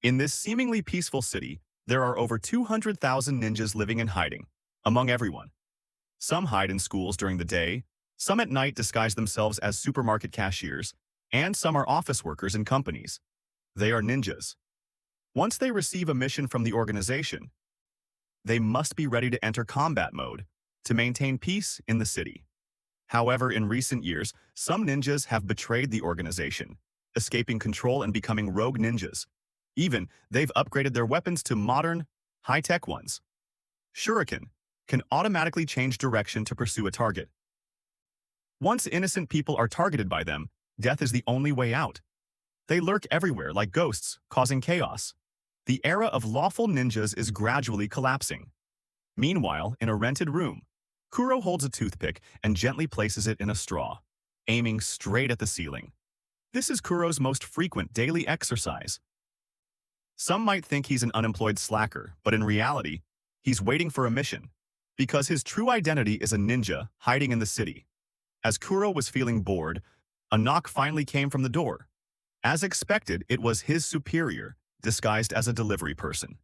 In this seemingly peaceful city, there are over 200,000 ninjas living in hiding, among everyone. Some hide in schools during the day, some at night disguise themselves as supermarket cashiers, and some are office workers in companies. They are ninjas. Once they receive a mission from the organization, they must be ready to enter combat mode to maintain peace in the city. However, in recent years, some ninjas have betrayed the organization, escaping control and becoming rogue ninjas. Even, they've upgraded their weapons to modern, high-tech ones. Shuriken can automatically change direction to pursue a target. Once innocent people are targeted by them, death is the only way out. They lurk everywhere like ghosts, causing chaos. The era of lawful ninjas is gradually collapsing. Meanwhile, in a rented room, Kuro holds a toothpick and gently places it in a straw, aiming straight at the ceiling. This is Kuro's most frequent daily exercise. Some might think he's an unemployed slacker, but in reality, he's waiting for a mission, because his true identity is a ninja hiding in the city. As Kuro was feeling bored, a knock finally came from the door. As expected, it was his superior, disguised as a delivery person.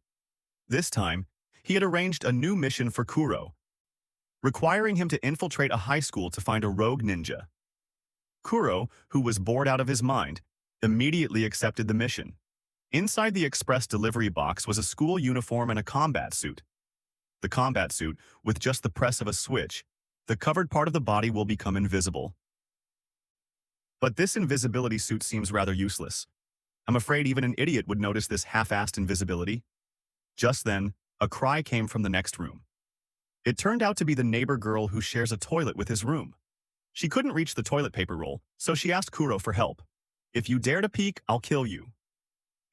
This time, he had arranged a new mission for Kuro, requiring him to infiltrate a high school to find a rogue ninja. Kuro, who was bored out of his mind, immediately accepted the mission. Inside the express delivery box was a school uniform and a combat suit. The combat suit, with just the press of a switch, the covered part of the body will become invisible. But this invisibility suit seems rather useless. I'm afraid even an idiot would notice this half-assed invisibility. Just then, a cry came from the next room. It turned out to be the neighbor girl who shares a toilet with his room. She couldn't reach the toilet paper roll, so she asked Kuro for help. "If you dare to peek, I'll kill you."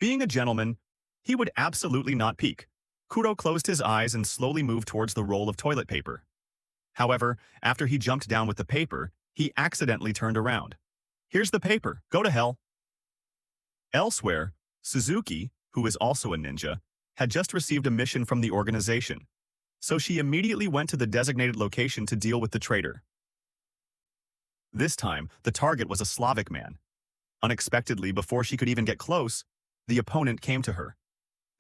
Being a gentleman, he would absolutely not peek. Kuro closed his eyes and slowly moved towards the roll of toilet paper. However, after he jumped down with the paper, he accidentally turned around. "Here's the paper, go to hell." Elsewhere, Suzuki, who is also a ninja, had just received a mission from the organization, so she immediately went to the designated location to deal with the traitor. This time, the target was a Slavic man. Unexpectedly, before she could even get close, the opponent came to her.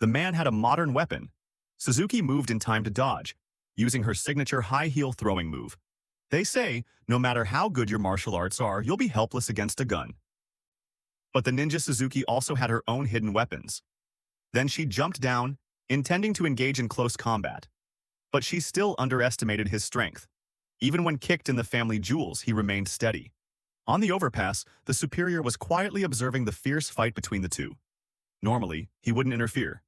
The man had a modern weapon. Suzuki moved in time to dodge, using her signature high-heel throwing move. They say, no matter how good your martial arts are, you'll be helpless against a gun. But the ninja Suzuki also had her own hidden weapons. Then she jumped down, intending to engage in close combat. But she still underestimated his strength. Even when kicked in the family jewels, he remained steady. On the overpass, the superior was quietly observing the fierce fight between the two. Normally, he wouldn't interfere.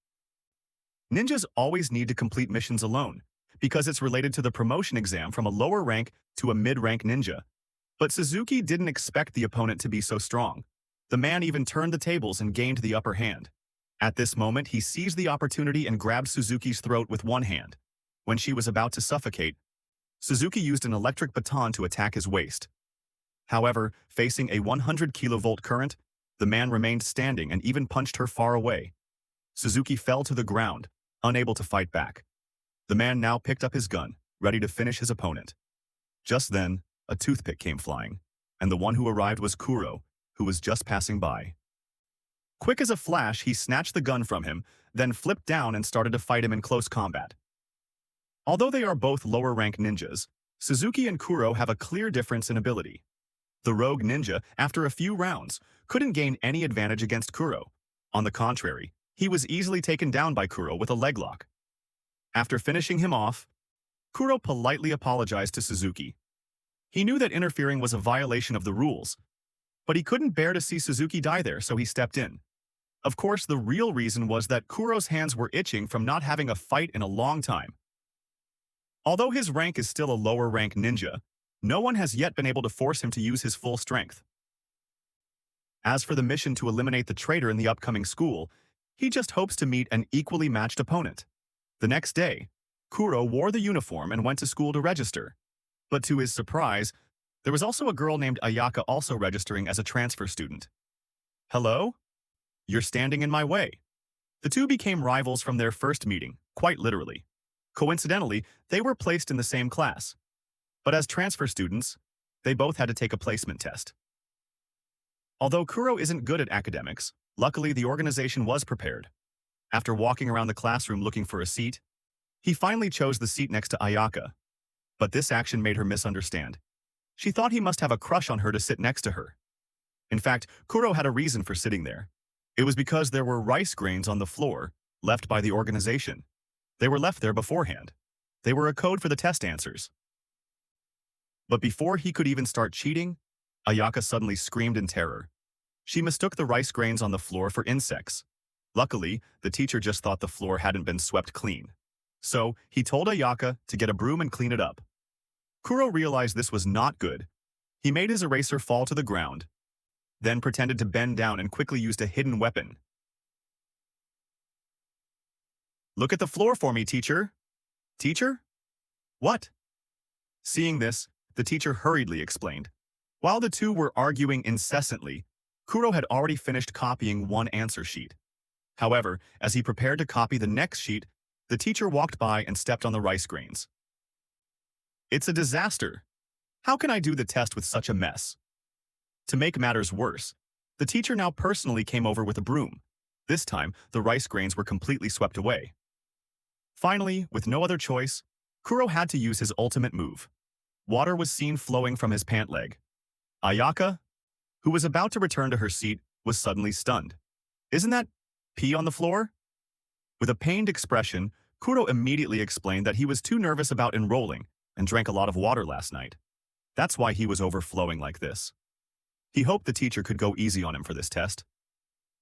Ninjas always need to complete missions alone, because it's related to the promotion exam from a lower rank to a mid-rank ninja. But Suzuki didn't expect the opponent to be so strong. The man even turned the tables and gained the upper hand. At this moment, he seized the opportunity and grabbed Suzuki's throat with one hand. When she was about to suffocate, Suzuki used an electric baton to attack his waist. However, facing a 100 kilovolt current, the man remained standing and even punched her far away. Suzuki fell to the ground, unable to fight back. The man now picked up his gun, ready to finish his opponent. Just then, a toothpick came flying, and the one who arrived was Kuro, who was just passing by. Quick as a flash, he snatched the gun from him, then flipped down and started to fight him in close combat. Although they are both lower-rank ninjas, Suzuki and Kuro have a clear difference in ability. The rogue ninja, after a few rounds, couldn't gain any advantage against Kuro. On the contrary, he was easily taken down by Kuro with a leg lock. After finishing him off, Kuro politely apologized to Suzuki. He knew that interfering was a violation of the rules, but he couldn't bear to see Suzuki die there, so he stepped in. Of course, the real reason was that Kuro's hands were itching from not having a fight in a long time. Although his rank is still a lower-rank ninja, no one has yet been able to force him to use his full strength. As for the mission to eliminate the traitor in the upcoming school, he just hopes to meet an equally matched opponent. The next day, Kuro wore the uniform and went to school to register. But to his surprise, there was also a girl named Ayaka also registering as a transfer student. "Hello? You're standing in my way." The two became rivals from their first meeting, quite literally. Coincidentally, they were placed in the same class. But as transfer students, they both had to take a placement test. Although Kuro isn't good at academics, luckily the organization was prepared. After walking around the classroom looking for a seat, he finally chose the seat next to Ayaka. But this action made her misunderstand. She thought he must have a crush on her to sit next to her. In fact, Kuro had a reason for sitting there. It was because there were rice grains on the floor, left by the organization. They were left there beforehand. They were a code for the test answers. But before he could even start cheating, Ayaka suddenly screamed in terror. She mistook the rice grains on the floor for insects. Luckily, the teacher just thought the floor hadn't been swept clean. So, he told Ayaka to get a broom and clean it up. Kuro realized this was not good. He made his eraser fall to the ground, then pretended to bend down and quickly used a hidden weapon. "Look at the floor for me, teacher." "Teacher? What?" Seeing this, the teacher hurriedly explained. While the two were arguing incessantly, Kuro had already finished copying one answer sheet. However, as he prepared to copy the next sheet, the teacher walked by and stepped on the rice grains. "It's a disaster. How can I do the test with such a mess?" To make matters worse, the teacher now personally came over with a broom. This time, the rice grains were completely swept away. Finally, with no other choice, Kuro had to use his ultimate move. Water was seen flowing from his pant leg. Ayaka, who was about to return to her seat, was suddenly stunned. "Isn't that pee on the floor?" With a pained expression, Kuro immediately explained that he was too nervous about enrolling and drank a lot of water last night. That's why he was overflowing like this. He hoped the teacher could go easy on him for this test.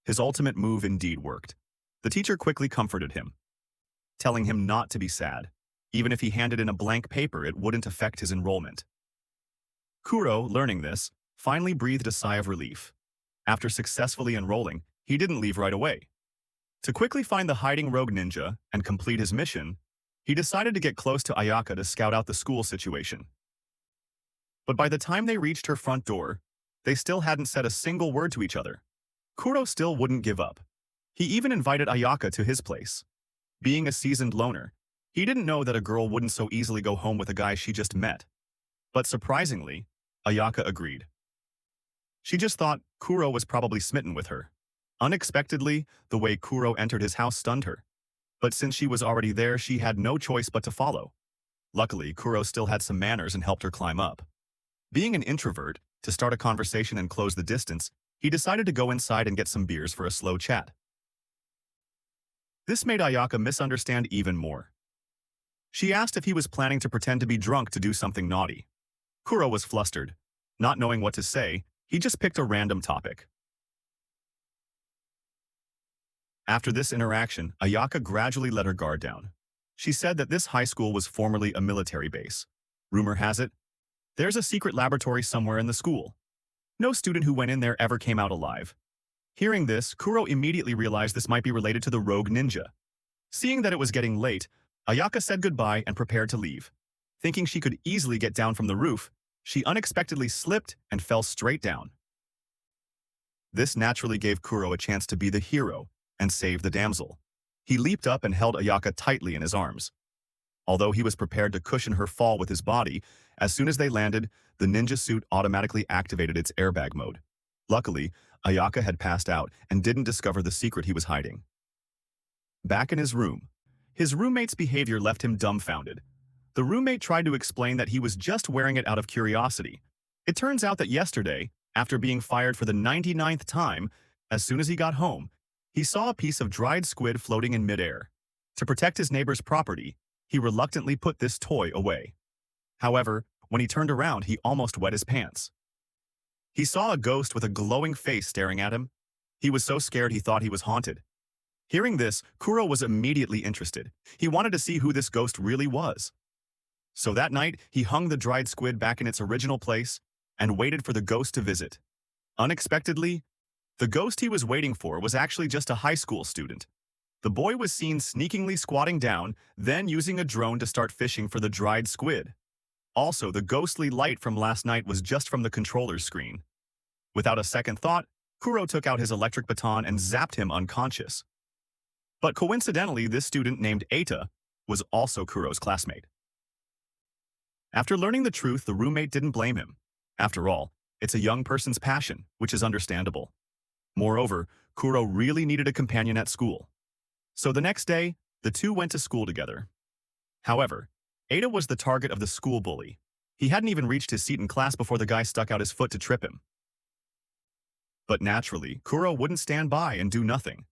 His ultimate move indeed worked. The teacher quickly comforted him, telling him not to be sad. Even if he handed in a blank paper, it wouldn't affect his enrollment. Kuro, learning this, finally breathed a sigh of relief. After successfully enrolling, he didn't leave right away. To quickly find the hiding rogue ninja and complete his mission, he decided to get close to Ayaka to scout out the school situation. But by the time they reached her front door, they still hadn't said a single word to each other. Kuro still wouldn't give up. He even invited Ayaka to his place. Being a seasoned loner, he didn't know that a girl wouldn't so easily go home with a guy she just met. But surprisingly, Ayaka agreed. She just thought Kuro was probably smitten with her. Unexpectedly, the way Kuro entered his house stunned her. But since she was already there, she had no choice but to follow. Luckily, Kuro still had some manners and helped her climb up. Being an introvert, to start a conversation and close the distance, he decided to go inside and get some beers for a slow chat. This made Ayaka misunderstand even more. She asked if he was planning to pretend to be drunk to do something naughty. Kuro was flustered. Not knowing what to say, he just picked a random topic. After this interaction, Ayaka gradually let her guard down. She said that this high school was formerly a military base. Rumor has it, there's a secret laboratory somewhere in the school. No student who went in there ever came out alive. Hearing this, Kuro immediately realized this might be related to the rogue ninja. Seeing that it was getting late, Ayaka said goodbye and prepared to leave. Thinking she could easily get down from the roof, she unexpectedly slipped and fell straight down. This naturally gave Kuro a chance to be the hero and save the damsel. He leaped up and held Ayaka tightly in his arms. Although he was prepared to cushion her fall with his body, as soon as they landed, the ninja suit automatically activated its airbag mode. Luckily, Ayaka had passed out and didn't discover the secret he was hiding. Back in his room, his roommate's behavior left him dumbfounded. The roommate tried to explain that he was just wearing it out of curiosity. It turns out that yesterday, after being fired for the 99th time, as soon as he got home, he saw a piece of dried squid floating in midair. To protect his neighbor's property, he reluctantly put this toy away. However, when he turned around, he almost wet his pants. He saw a ghost with a glowing face staring at him. He was so scared he thought he was haunted. Hearing this, Kuro was immediately interested. He wanted to see who this ghost really was. So that night, he hung the dried squid back in its original place and waited for the ghost to visit. Unexpectedly, the ghost he was waiting for was actually just a high school student. The boy was seen sneakingly squatting down, then using a drone to start fishing for the dried squid. Also, the ghostly light from last night was just from the controller's screen. Without a second thought, Kuro took out his electric baton and zapped him unconscious. But coincidentally, this student named Eita was also Kuro's classmate. After learning the truth, the roommate didn't blame him. After all, it's a young person's passion, which is understandable. Moreover, Kuro really needed a companion at school. So the next day, the two went to school together. However, Ada was the target of the school bully. He hadn't even reached his seat in class before the guy stuck out his foot to trip him. But naturally, Kuro wouldn't stand by and do nothing.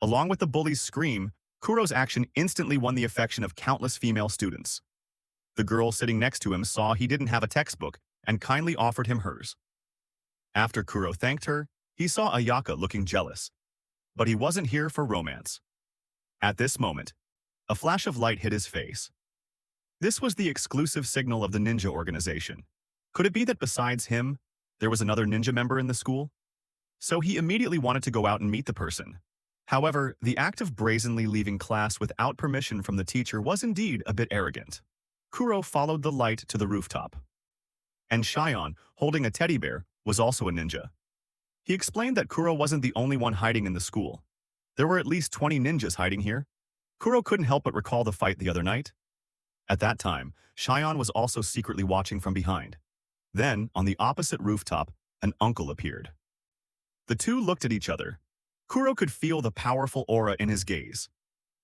Along with the bully's scream, Kuro's action instantly won the affection of countless female students. The girl sitting next to him saw he didn't have a textbook and kindly offered him hers. After Kuro thanked her, he saw Ayaka looking jealous. But he wasn't here for romance. At this moment, a flash of light hit his face. This was the exclusive signal of the ninja organization. Could it be that besides him, there was another ninja member in the school? So he immediately wanted to go out and meet the person. However, the act of brazenly leaving class without permission from the teacher was indeed a bit arrogant. Kuro followed the light to the rooftop. And Shion, holding a teddy bear, was also a ninja. He explained that Kuro wasn't the only one hiding in the school. There were at least 20 ninjas hiding here. Kuro couldn't help but recall the fight the other night. At that time, Shion was also secretly watching from behind. Then, on the opposite rooftop, an uncle appeared. The two looked at each other. Kuro could feel the powerful aura in his gaze.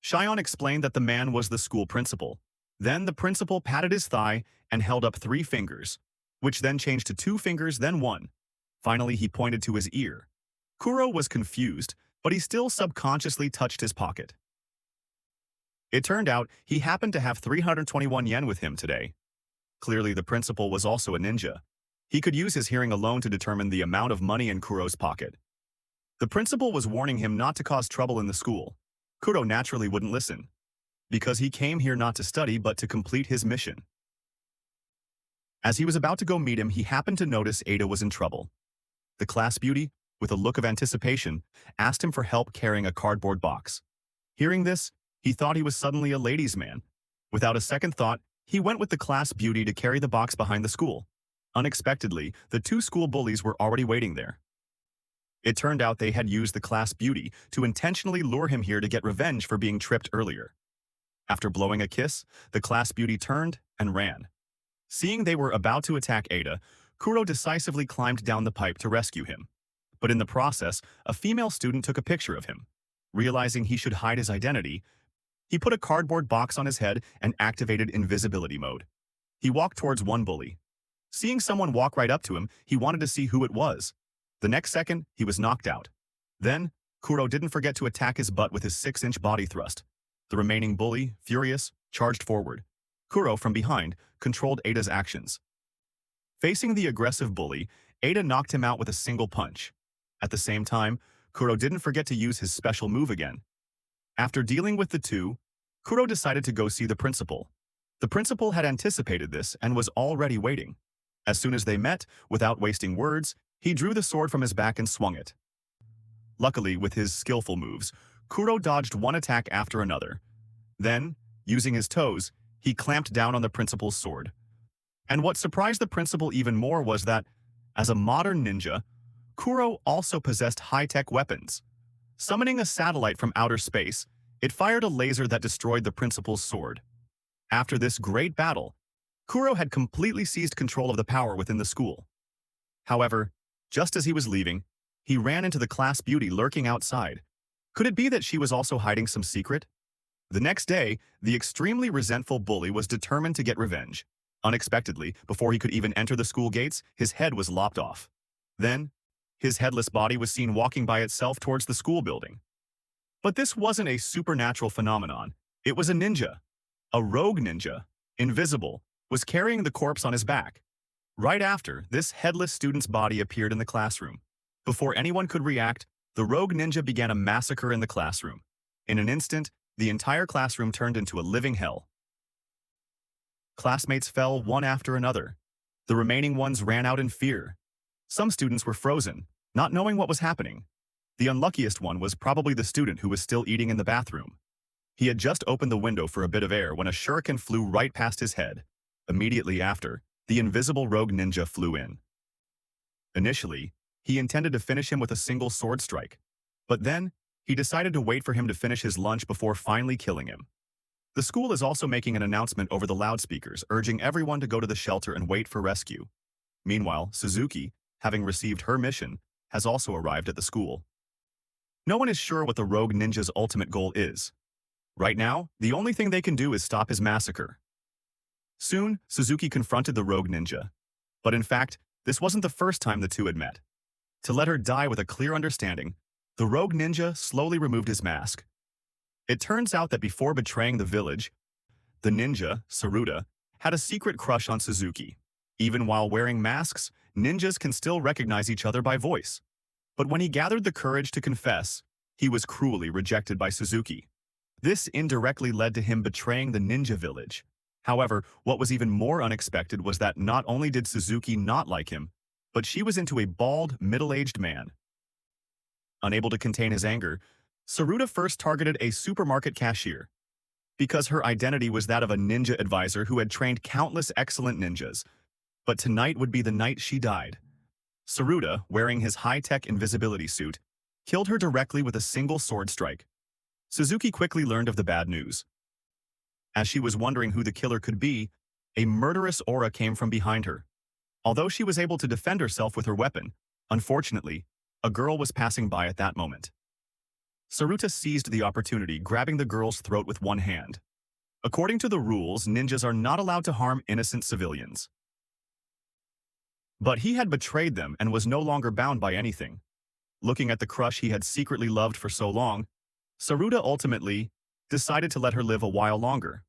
Shion explained that the man was the school principal. Then the principal patted his thigh and held up 3 fingers, which then changed to 2 fingers, then 1. Finally, he pointed to his ear. Kuro was confused, but he still subconsciously touched his pocket. It turned out he happened to have 321 yen with him today. Clearly, the principal was also a ninja. He could use his hearing alone to determine the amount of money in Kuro's pocket. The principal was warning him not to cause trouble in the school. Kuro naturally wouldn't listen, because he came here not to study but to complete his mission. As he was about to go meet him, he happened to notice Ada was in trouble. The class beauty, with a look of anticipation, asked him for help carrying a cardboard box. Hearing this, he thought he was suddenly a ladies' man. Without a second thought, he went with the class beauty to carry the box behind the school. Unexpectedly, the 2 school bullies were already waiting there. It turned out they had used the class beauty to intentionally lure him here to get revenge for being tripped earlier. After blowing a kiss, the class beauty turned and ran. Seeing they were about to attack Ada, Kuro decisively climbed down the pipe to rescue him. But in the process, a female student took a picture of him. Realizing he should hide his identity, he put a cardboard box on his head and activated invisibility mode. He walked towards one bully. Seeing someone walk right up to him, he wanted to see who it was. The next second, he was knocked out. Then, Kuro didn't forget to attack his butt with his 6-inch body thrust. The remaining bully, furious, charged forward. Kuro, from behind, controlled Ada's actions. Facing the aggressive bully, Ada knocked him out with a single punch. At the same time, Kuro didn't forget to use his special move again. After dealing with the two, Kuro decided to go see the principal. The principal had anticipated this and was already waiting. As soon as they met, without wasting words, he drew the sword from his back and swung it. Luckily, with his skillful moves, Kuro dodged one attack after another. Then, using his toes, he clamped down on the principal's sword. And what surprised the principal even more was that, as a modern ninja, Kuro also possessed high-tech weapons. Summoning a satellite from outer space, it fired a laser that destroyed the principal's sword. After this great battle, Kuro had completely seized control of the power within the school. However, just as he was leaving, he ran into the class beauty lurking outside. Could it be that she was also hiding some secret? The next day, the extremely resentful bully was determined to get revenge. Unexpectedly, before he could even enter the school gates, his head was lopped off. Then, his headless body was seen walking by itself towards the school building. But this wasn't a supernatural phenomenon. It was a ninja. A rogue ninja, invisible, was carrying the corpse on his back. Right after, this headless student's body appeared in the classroom. Before anyone could react, the rogue ninja began a massacre in the classroom. In an instant, the entire classroom turned into a living hell. Classmates fell one after another. The remaining ones ran out in fear. Some students were frozen, not knowing what was happening. The unluckiest one was probably the student who was still eating in the bathroom. He had just opened the window for a bit of air when a shuriken flew right past his head. Immediately after, the invisible rogue ninja flew in. Initially, he intended to finish him with a single sword strike. But then, he decided to wait for him to finish his lunch before finally killing him. The school is also making an announcement over the loudspeakers, urging everyone to go to the shelter and wait for rescue. Meanwhile, Suzuki, having received her mission, has also arrived at the school. No one is sure what the rogue ninja's ultimate goal is. Right now, the only thing they can do is stop his massacre. Soon, Suzuki confronted the rogue ninja. But in fact, this wasn't the first time the two had met. To let her die with a clear understanding, the rogue ninja slowly removed his mask. It turns out that before betraying the village, the ninja, Saruta, had a secret crush on Suzuki. Even while wearing masks, ninjas can still recognize each other by voice. But when he gathered the courage to confess, he was cruelly rejected by Suzuki. This indirectly led to him betraying the ninja village. However, what was even more unexpected was that not only did Suzuki not like him, but she was into a bald, middle-aged man. Unable to contain his anger, Saruta first targeted a supermarket cashier. Because her identity was that of a ninja advisor who had trained countless excellent ninjas. But tonight would be the night she died. Saruta, wearing his high-tech invisibility suit, killed her directly with a single sword strike. Suzuki quickly learned of the bad news. As she was wondering who the killer could be, a murderous aura came from behind her. Although she was able to defend herself with her weapon, unfortunately, a girl was passing by at that moment. Saruta seized the opportunity, grabbing the girl's throat with one hand. According to the rules, ninjas are not allowed to harm innocent civilians. But he had betrayed them and was no longer bound by anything. Looking at the crush he had secretly loved for so long, Saruta ultimately decided to let her live a while longer.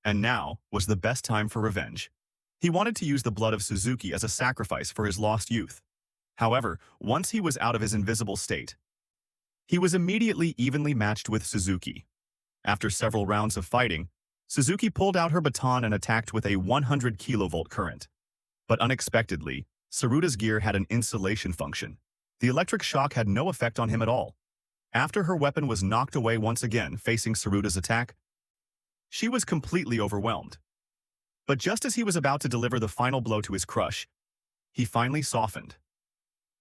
And now was the best time for revenge. He wanted to use the blood of Suzuki as a sacrifice for his lost youth. However, once he was out of his invisible state, he was immediately evenly matched with Suzuki. After several rounds of fighting, Suzuki pulled out her baton and attacked with a 100 kilovolt current. But unexpectedly, Saruta's gear had an insulation function. The electric shock had no effect on him at all. After her weapon was knocked away once again facing Saruta's attack, she was completely overwhelmed. But just as he was about to deliver the final blow to his crush, he finally softened.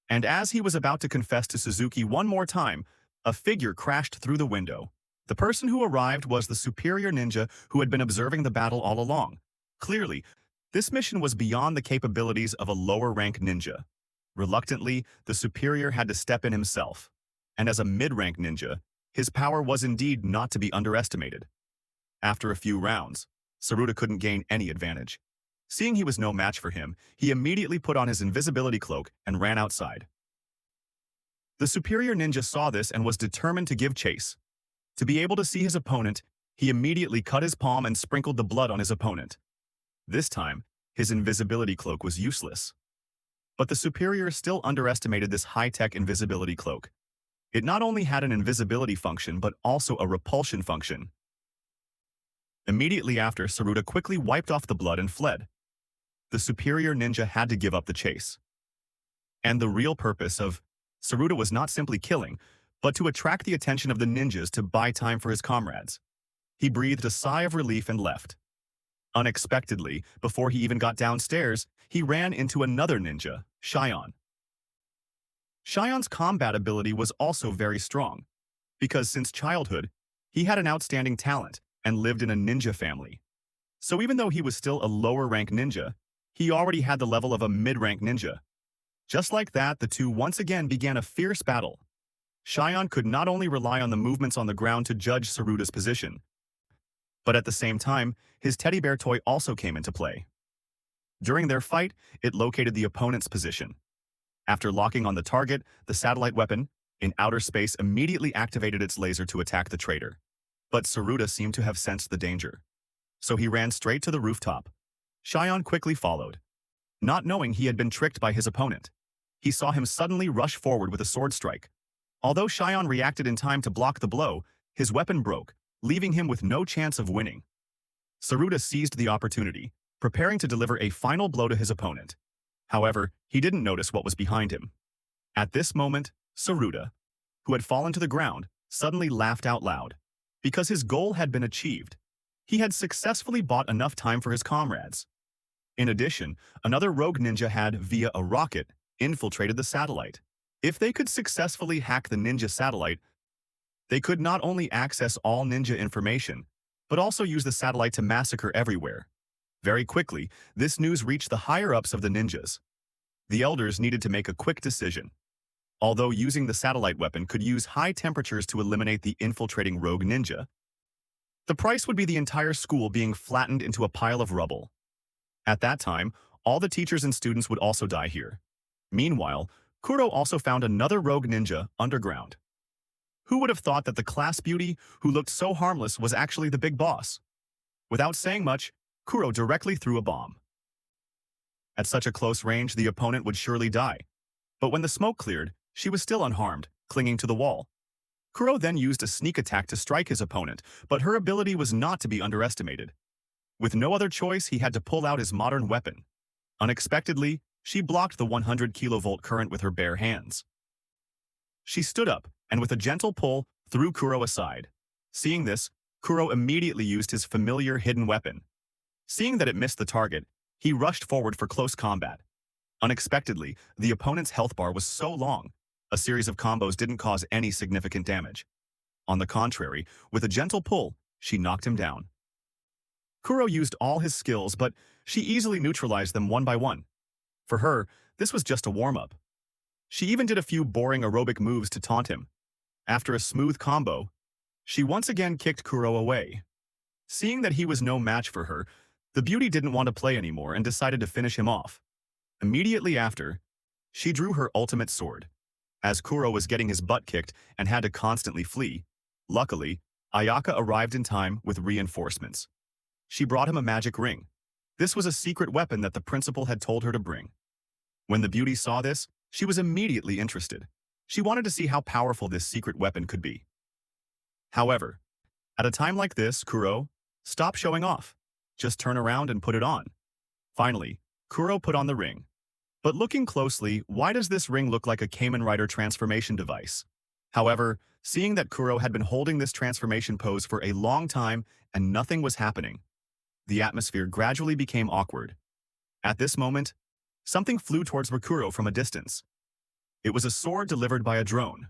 And as he was about to confess to Suzuki one more time, a figure crashed through the window. The person who arrived was the superior ninja who had been observing the battle all along. Clearly, this mission was beyond the capabilities of a lower-rank ninja. Reluctantly, the superior had to step in himself. And as a mid-rank ninja, his power was indeed not to be underestimated. After a few rounds, Saruta couldn't gain any advantage. Seeing he was no match for him, he immediately put on his invisibility cloak and ran outside. The superior ninja saw this and was determined to give chase. To be able to see his opponent, he immediately cut his palm and sprinkled the blood on his opponent. This time, his invisibility cloak was useless. But the superior still underestimated this high-tech invisibility cloak. It not only had an invisibility function but also a repulsion function. Immediately after, Saruta quickly wiped off the blood and fled. The superior ninja had to give up the chase. And the real purpose of Saruta was not simply killing, but to attract the attention of the ninjas to buy time for his comrades. He breathed a sigh of relief and left. Unexpectedly, before he even got downstairs, he ran into another ninja, Shion. Shion's combat ability was also very strong, because since childhood, he had an outstanding talent and lived in a ninja family. So even though he was still a lower-rank ninja, he already had the level of a mid-rank ninja. Just like that, the two once again began a fierce battle. Shion could not only rely on the movements on the ground to judge Saruta's position, but at the same time, his teddy bear toy also came into play. During their fight, it located the opponent's position. After locking on the target, the satellite weapon, in outer space, immediately activated its laser to attack the traitor. But Saruta seemed to have sensed the danger. So he ran straight to the rooftop. Shion quickly followed. Not knowing he had been tricked by his opponent, he saw him suddenly rush forward with a sword strike. Although Shion reacted in time to block the blow, his weapon broke, leaving him with no chance of winning. Saruta seized the opportunity, preparing to deliver a final blow to his opponent. However, he didn't notice what was behind him. At this moment, Saruta, who had fallen to the ground, suddenly laughed out loud. Because his goal had been achieved. He had successfully bought enough time for his comrades. In addition, another rogue ninja had, via a rocket, infiltrated the satellite. If they could successfully hack the ninja satellite, they could not only access all ninja information, but also use the satellite to massacre everywhere. Very quickly, this news reached the higher-ups of the ninjas. The elders needed to make a quick decision. Although using the satellite weapon could use high temperatures to eliminate the infiltrating rogue ninja, the price would be the entire school being flattened into a pile of rubble. At that time, all the teachers and students would also die here. Meanwhile, Kuro also found another rogue ninja underground. Who would have thought that the class beauty who looked so harmless was actually the big boss? Without saying much, Kuro directly threw a bomb. At such a close range, the opponent would surely die. But when the smoke cleared, she was still unharmed, clinging to the wall. Kuro then used a sneak attack to strike his opponent, but her ability was not to be underestimated. With no other choice, he had to pull out his modern weapon. Unexpectedly, she blocked the 100 kilovolt current with her bare hands. She stood up, and with a gentle pull, threw Kuro aside. Seeing this, Kuro immediately used his familiar hidden weapon. Seeing that it missed the target, he rushed forward for close combat. Unexpectedly, the opponent's health bar was so long, a series of combos didn't cause any significant damage. On the contrary, with a gentle pull, she knocked him down. Kuro used all his skills, but she easily neutralized them one by one. For her, this was just a warm-up. She even did a few boring aerobic moves to taunt him. After a smooth combo, she once again kicked Kuro away. Seeing that he was no match for her, the beauty didn't want to play anymore and decided to finish him off. Immediately after, she drew her ultimate sword. As Kuro was getting his butt kicked and had to constantly flee, luckily, Ayaka arrived in time with reinforcements. She brought him a magic ring. This was a secret weapon that the principal had told her to bring. When the beauty saw this, she was immediately interested. She wanted to see how powerful this secret weapon could be. However, at a time like this, Kuro, stop showing off. Just turn around and put it on. Finally, Kuro put on the ring. But looking closely, why does this ring look like a Kamen Rider transformation device? However, seeing that Kuro had been holding this transformation pose for a long time and nothing was happening, the atmosphere gradually became awkward. At this moment, something flew towards Kuro from a distance. It was a sword delivered by a drone.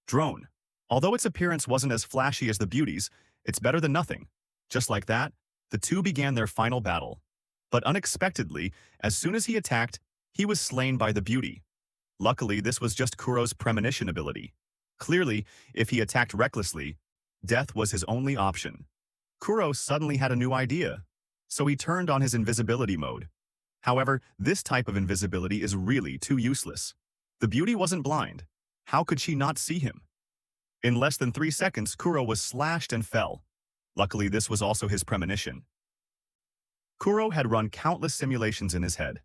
Drone. Although its appearance wasn't as flashy as the beauty's, it's better than nothing. Just like that, the two began their final battle. But unexpectedly, as soon as he attacked, he was slain by the beauty. Luckily, this was just Kuro's premonition ability. Clearly, if he attacked recklessly, death was his only option. Kuro suddenly had a new idea, so he turned on his invisibility mode. However, this type of invisibility is really too useless. The beauty wasn't blind. How could she not see him? In less than 3 seconds, Kuro was slashed and fell. Luckily, this was also his premonition. Kuro had run countless simulations in his head.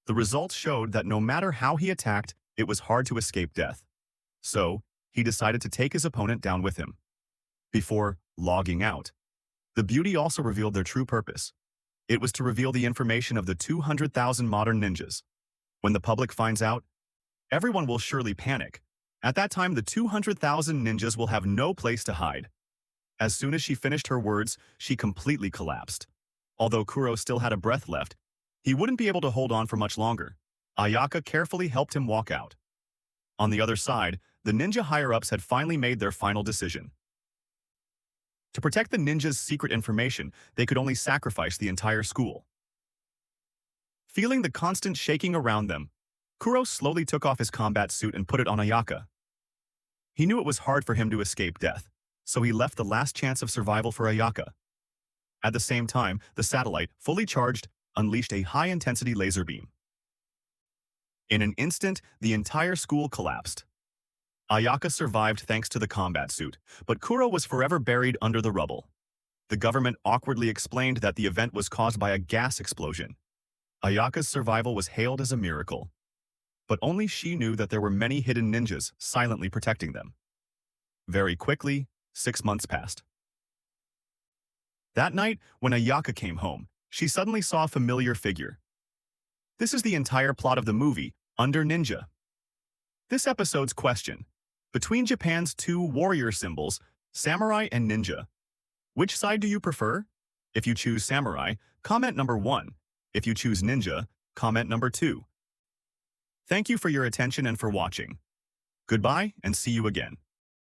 The results showed that no matter how he attacked, it was hard to escape death. So, he decided to take his opponent down with him. Before logging out, the beauty also revealed their true purpose. It was to reveal the information of the 200,000 modern ninjas. When the public finds out, everyone will surely panic. At that time, the 200,000 ninjas will have no place to hide. As soon as she finished her words, she completely collapsed. Although Kuro still had a breath left, he wouldn't be able to hold on for much longer. Ayaka carefully helped him walk out. On the other side, the ninja higher-ups had finally made their final decision. To protect the ninjas' secret information, they could only sacrifice the entire school. Feeling the constant shaking around them, Kuro slowly took off his combat suit and put it on Ayaka. He knew it was hard for him to escape death, so he left the last chance of survival for Ayaka. At the same time, the satellite, fully charged, unleashed a high-intensity laser beam. In an instant, the entire school collapsed. Ayaka survived thanks to the combat suit, but Kuro was forever buried under the rubble. The government awkwardly explained that the event was caused by a gas explosion. Ayaka's survival was hailed as a miracle. But only she knew that there were many hidden ninjas silently protecting them. Very quickly, 6 months passed. That night, when Ayaka came home, she suddenly saw a familiar figure. This is the entire plot of the movie, Under Ninja. This episode's question: between Japan's two warrior symbols, samurai and ninja, which side do you prefer? If you choose samurai, comment number 1. If you choose ninja, comment number 2. Thank you for your attention and for watching. Goodbye and see you again.